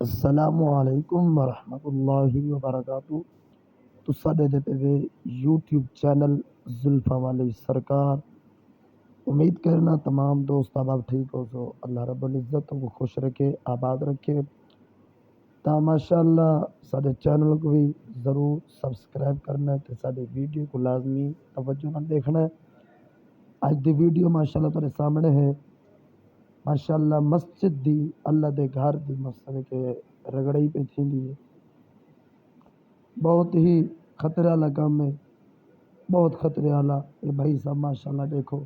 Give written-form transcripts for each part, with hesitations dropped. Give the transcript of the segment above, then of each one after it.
السلام علیکم ورحمۃ اللہ وبرکاتہ۔ تو ساڈے دے پہ یوٹیوب چینل زلفا والی سرکار، امید کرنا تمام دوست احباب ٹھیک ہو سو اللہ رب العزت کو خوش رکھے، آباد رکھے۔ تا ماشاء اللہ ساڈے چینل کو بھی ضرور سبسکرائب کرنا ہے تے ساڈے ویڈیو کو لازمی توجہ نال دیکھنا ہے۔ اج دی ویڈیو ماشاءاللہ تیرے سامنے ہے، ماشاءاللہ مسجد دی اللہ دے گھر دی مسجد کے رگڑی پہ تھیندی ہے۔ بہت ہی خطرے والا کام ہے، بہت خطرے والا۔ یہ بھائی صاحب ماشاءاللہ دیکھو،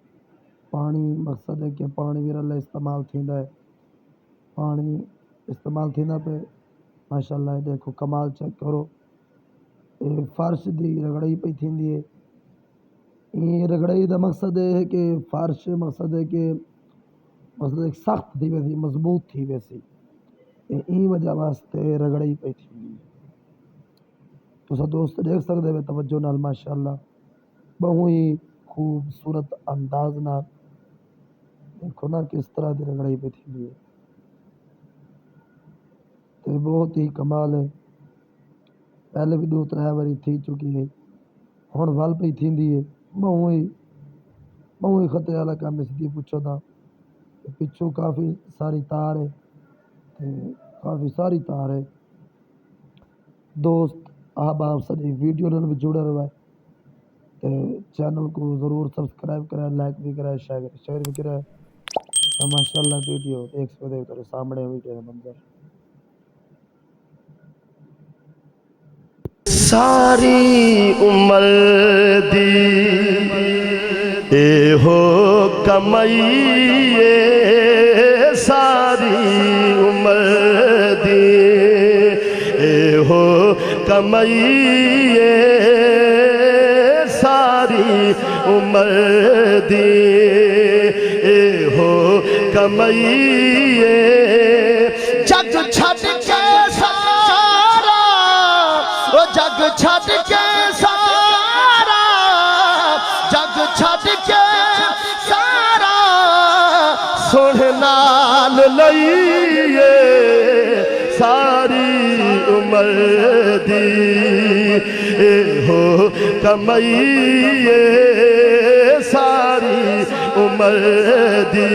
پانی مقصد ہے کہ پانی بھی اللہ استعمال تھیندا ہے، پانی استعمال تھیندا پہ ماشاءاللہ دیکھو کمال چیک کرو۔ یہ فرش دی رگڑی پہ تھیندی ہے۔ یہ رگڑی دا مقصد ہے کہ فرش مقصد ہے کہ مطلب ایک سخت تھی ویسی، مضبوط تھی ویسی، این وجہ واسطے رگڑی پہ تھی۔ تو سا دوست دیکھ سکتے ہوئے توجہ نال ماشاءاللہ بہت ہی خوبصورت انداز نال دیکھو نا کس طرح دی رگڑی پہ تھی، تے بہت ہی کمال ہے۔ پہلے بھی 2-3 باری تھی چکی ہے، ہن ول پہ تھیندی ہے۔ بہت ہی خطرے والا کام اس دی پوچھو تھا۔ پچھوں کافی ساری تار ہے، کافی ساری تار ہے۔ دوست احباب ساری ویڈیو نال بھی جڑا رہا ہے تے چینل کو ضرور سبسکرائب کرے، لائک بھی کرے، شیئر بھی کرے۔ ماشاءاللہ ویڈیو دیکھ سکتے ہو تیرے سامنے ویڈیو کا منظر۔ ساری عمر دی اے ہو کمائی، ساری عمر دی اے ہو کمائی، ساری عمر دی اے ہو کمائی، جگ چھٹ کے سارا، او جگ چھٹ کے سارا، جگ چھٹ کے سارا سونے نال لئیے، ساری عمر دی اے ہو کمائی، ساری عمر دی۔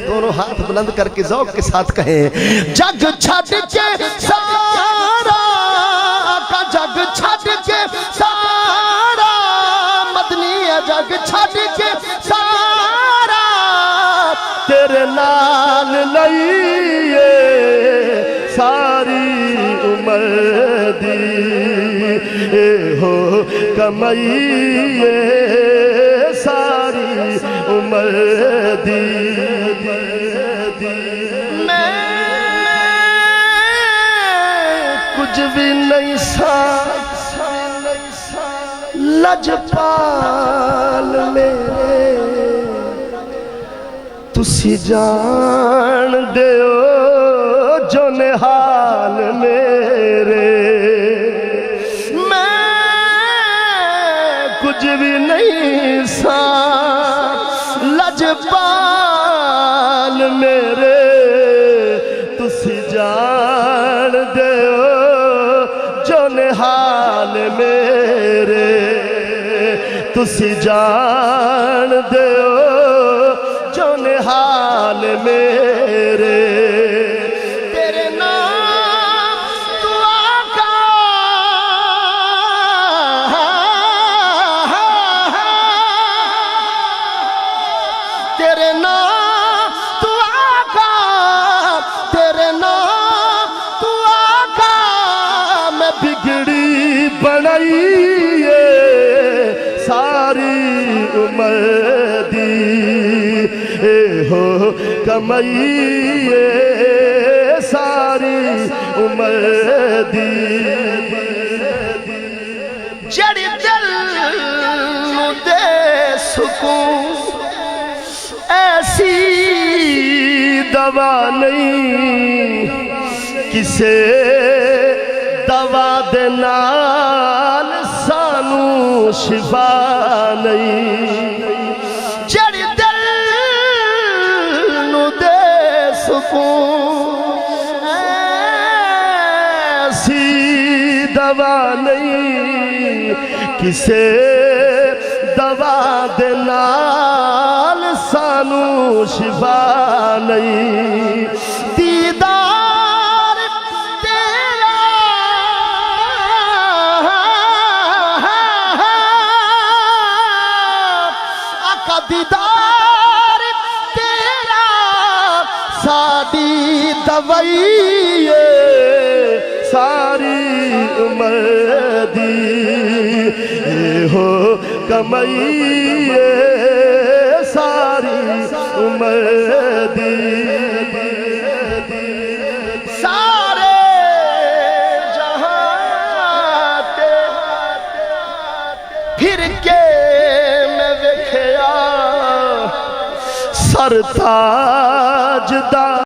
دونوں ہاتھ بلند کر کے ذوق کے ساتھ کہیں، جگ چھٹ کے سارا کا، جگ چھٹ کے سارا مدنی ہے، جگ چھٹ کے سارا تیرے نال لئیے، ساری عمر دی اے ہو کمائی، ساری عمر دی۔ میں کچھ بھی نہیں سا لجپال میرے، تسی جان دیو جو نحال میرے۔ میں کچھ بھی نہیں سا لجپال میرے، تسی جان دیو جو نحال میرے، تسی جان دیو جو نحال میرے۔ تیرے نام تو آقا، تیرے نام تو آقا، تیرے نام تو آقا میں بگڑی بنائی، ساری عمر دی اے ہو کمائی، ساری عمر دی۔ جڑی دل نو دے سکون ایسی دوا نہیں، کسے دوا دے نال سانو شفا نہیں، جڑی دل نو دے سکون ایسی دوا نہیں کسے دوا دے نال سانو شفا نہیں دیدار تیرا آقا دیدار تیرا ساڈی دوائی ساری عمر دی ہو کمائی ساری عمر دی سارے جہاں تے پھر کے میں ویکھیا سر تاج دا